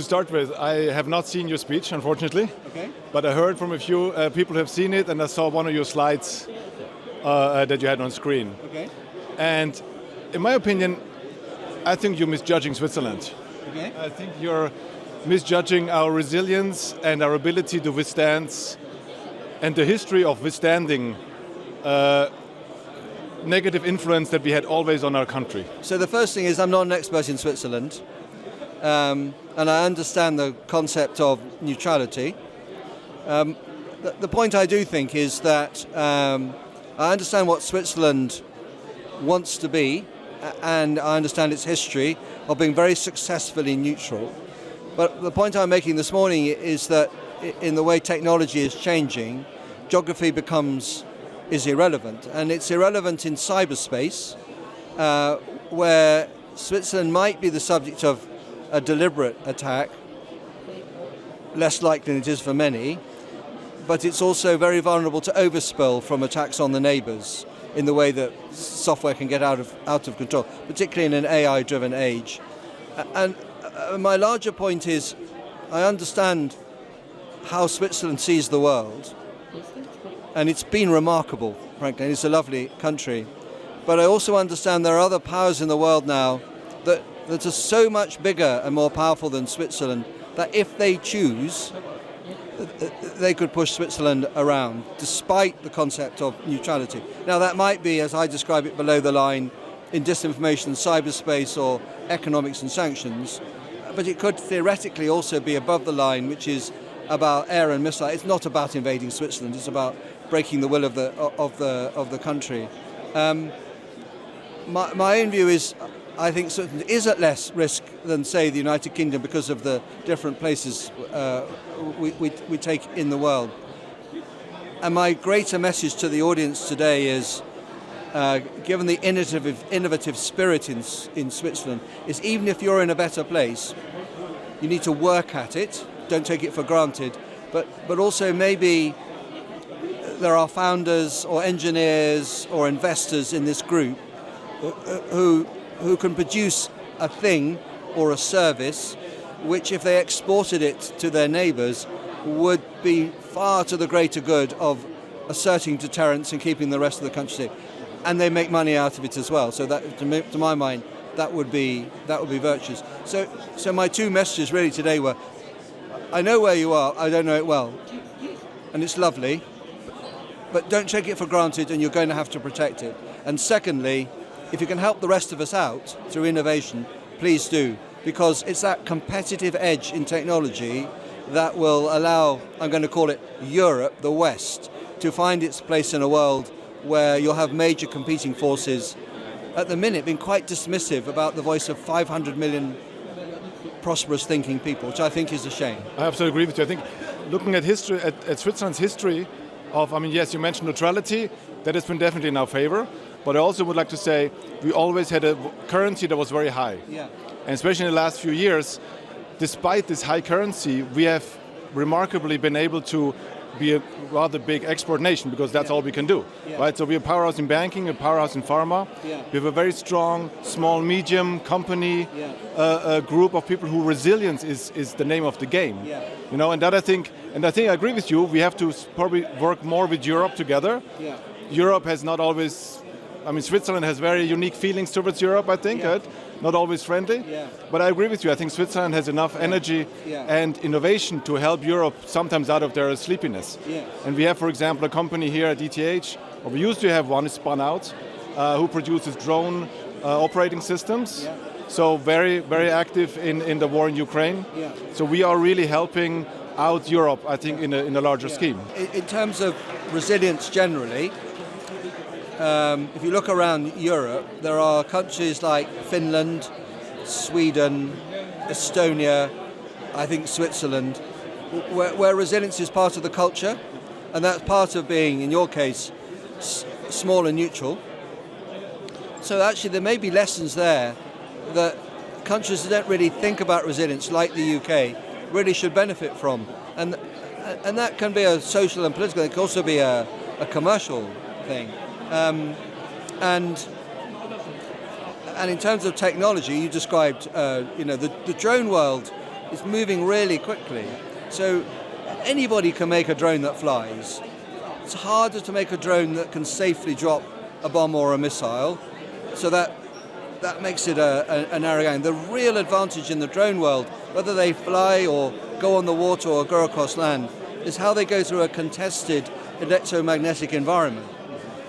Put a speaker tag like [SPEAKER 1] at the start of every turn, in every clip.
[SPEAKER 1] to start with, I have not seen your speech, unfortunately.
[SPEAKER 2] Okay.
[SPEAKER 1] But I heard from a few people who have seen it, and I saw one of your slides that you had on screen.
[SPEAKER 2] Okay.
[SPEAKER 1] And in my opinion, I think you're misjudging Switzerland.
[SPEAKER 2] Okay.
[SPEAKER 1] I think you're misjudging our resilience and our ability to withstand, and the history of withstanding negative influence that we had always on our country.
[SPEAKER 2] So the first thing is I'm not an expert in Switzerland, and I understand the concept of neutrality. The point I do think is that I understand what Switzerland wants to be, and I understand its history of being very successfully neutral. But the point I'm making this morning is that in the way technology is changing, geography is irrelevant. And it's irrelevant in cyberspace, where Switzerland might be the subject of a deliberate attack, less likely than it is for many, but it's also very vulnerable to overspill from attacks on the neighbours in the way that software can get out of control, particularly in an AI-driven age. And my larger point is, I understand how Switzerland sees the world, and it's been remarkable, frankly, and it's a lovely country. But I also understand there are other powers in the world now that are so much bigger and more powerful than Switzerland that if they choose, they could push Switzerland around, despite the concept of neutrality. Now that might be, as I describe it, below the line in disinformation and cyberspace or economics and sanctions, but it could theoretically also be above the line, which is about air and missile. It's not about invading Switzerland, it's about breaking the will of the country. My own view is, I think Switzerland is at less risk than, say, the United Kingdom because of the different places we take in the world. And my greater message to the audience today is, given the innovative spirit in Switzerland, is even if you're in a better place, you need to work at it, don't take it for granted, but also maybe there are founders or engineers or investors in this group who can produce a thing or a service which, if they exported it to their neighbours, would be far to the greater good of asserting deterrence and keeping the rest of the country safe. And they make money out of it as well. So that, to my mind, that would be virtuous. So my two messages really today were, I know where you are, I don't know it well, and it's lovely, but don't take it for granted, and you're going to have to protect it. And secondly, if you can help the rest of us out through innovation, please do, because it's that competitive edge in technology that will allow, I'm going to call it Europe, the West, to find its place in a world where you'll have major competing forces, at the minute being quite dismissive about the voice of 500 million prosperous thinking people, which I think is a shame.
[SPEAKER 1] I absolutely agree with you. I think looking at history, at Switzerland's history of, yes, you mentioned neutrality, that has been definitely in our favor, but I also would like to say we always had a currency that was very high.
[SPEAKER 2] Yeah.
[SPEAKER 1] And especially in the last few years, despite this high currency, we have remarkably been able to be a rather big export nation, because that's all we can do, right? So we're a powerhouse in banking, a powerhouse in pharma.
[SPEAKER 2] Yeah. We
[SPEAKER 1] have a very strong, small, medium company group of people who resilience is the name of the game.
[SPEAKER 2] Yeah.
[SPEAKER 1] You know, and I think I agree with you. We have to probably work more with Europe together.
[SPEAKER 2] Yeah.
[SPEAKER 1] Europe has not always. Switzerland has very unique feelings towards Europe, I think, right? Not always friendly.
[SPEAKER 2] Yeah.
[SPEAKER 1] But I agree with you. I think Switzerland has enough energy and innovation to help Europe sometimes out of their sleepiness.
[SPEAKER 2] Yeah.
[SPEAKER 1] And we have, for example, a company here at ETH, or we used to have one, is spun out, who produces drone operating systems. Yeah. So very, very active in the war in Ukraine. Yeah. So we are really helping out Europe, I think, in a larger scheme.
[SPEAKER 2] In terms of resilience generally, if you look around Europe, there are countries like Finland, Sweden, Estonia, I think Switzerland, where resilience is part of the culture, and that's part of being, in your case, small and neutral. So actually there may be lessons there that countries that don't really think about resilience, like the UK, really should benefit from. And that can be a social and political, it can also be a commercial thing. And in terms of technology, you described, the drone world It's moving really quickly. So anybody can make a drone that flies. It's harder to make a drone that can safely drop a bomb or a missile. So that makes it a narrow game. The real advantage in the drone world, whether they fly or go on the water or go across land, is how they go through a contested electromagnetic environment.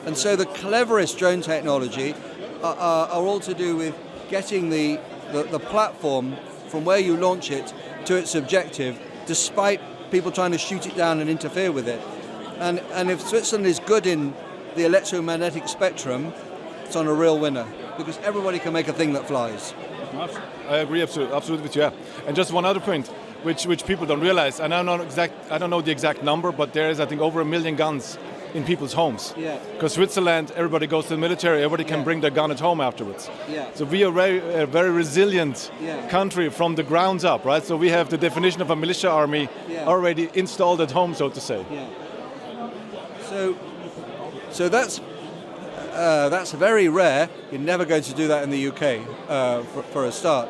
[SPEAKER 2] And so the cleverest drone technology are all to do with getting the platform from where you launch it to its objective, despite people trying to shoot it down and interfere with it. And if Switzerland is good in the electromagnetic spectrum, it's on a real winner, because everybody can make a thing that flies.
[SPEAKER 1] I agree absolutely with you. Yeah. And just one other point, which people don't realize, and I don't know the exact number, but there is, I think, over 1 million guns in people's homes.
[SPEAKER 2] Yeah.
[SPEAKER 1] Because Switzerland, everybody goes to the military, everybody can bring their gun at home afterwards.
[SPEAKER 2] Yeah.
[SPEAKER 1] So we are a very resilient country from the ground up, right? So we have the definition of a militia army already installed at home, so to say.
[SPEAKER 2] Yeah. So that's very rare. You're never going to do that in the UK, for a start.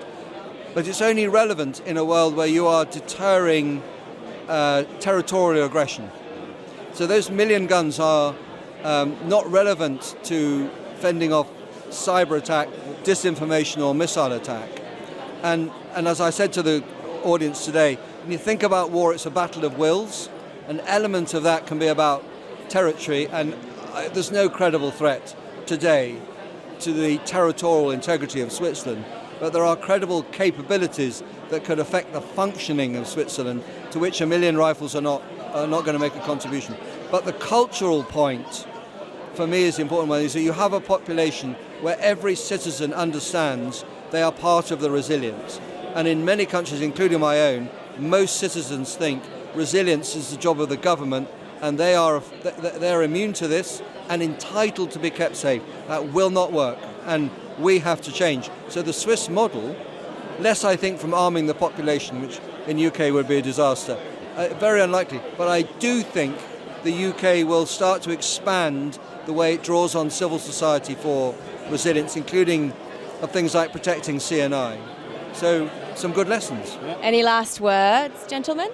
[SPEAKER 2] But it's only relevant in a world where you are deterring territorial aggression. So those 1 million guns are not relevant to fending off cyber attack, disinformation or missile attack. And as I said to the audience today, when you think about war, it's a battle of wills. An element of that can be about territory, and there's no credible threat today to the territorial integrity of Switzerland, but there are credible capabilities that could affect the functioning of Switzerland, to which 1 million rifles are not going to make a contribution. But the cultural point, for me, is the important one, is that you have a population where every citizen understands they are part of the resilience. And in many countries, including my own, most citizens think resilience is the job of the government, and they're immune to this and entitled to be kept safe. That will not work, and we have to change. So the Swiss model, less I think from arming the population, which in UK would be a disaster, very unlikely, but I do think the UK will start to expand the way it draws on civil society for resilience, including of things like protecting CNI. So some good lessons.
[SPEAKER 3] Any last words, gentlemen?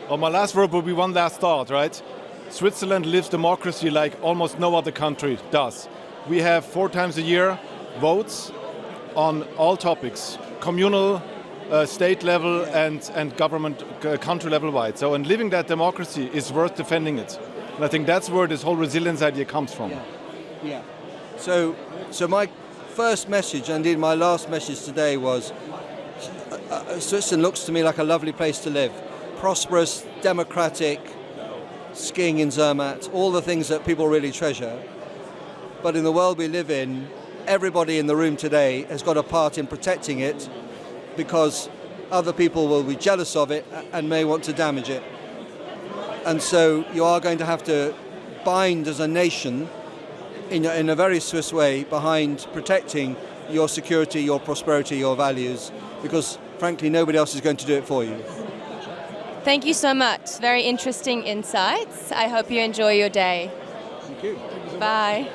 [SPEAKER 1] Well, my last word will be one last thought, right? Switzerland lives democracy like almost no other country does. We have 4 times a year votes on all topics, communal, state level and government, country level wide. So, and living that democracy is worth defending it. And I think that's where this whole resilience idea comes from.
[SPEAKER 2] Yeah. So my first message, and indeed my last message today, was Switzerland looks to me like a lovely place to live. Prosperous, democratic, skiing in Zermatt, all the things that people really treasure. But in the world we live in, everybody in the room today has got a part in protecting it, because other people will be jealous of it and may want to damage it. And so you are going to have to bind as a nation in a very Swiss way behind protecting your security, your prosperity, your values, because frankly nobody else is going to do it for you.
[SPEAKER 3] Thank you so much. Very interesting insights. I hope you enjoy your day.
[SPEAKER 2] Thank you.
[SPEAKER 3] Bye.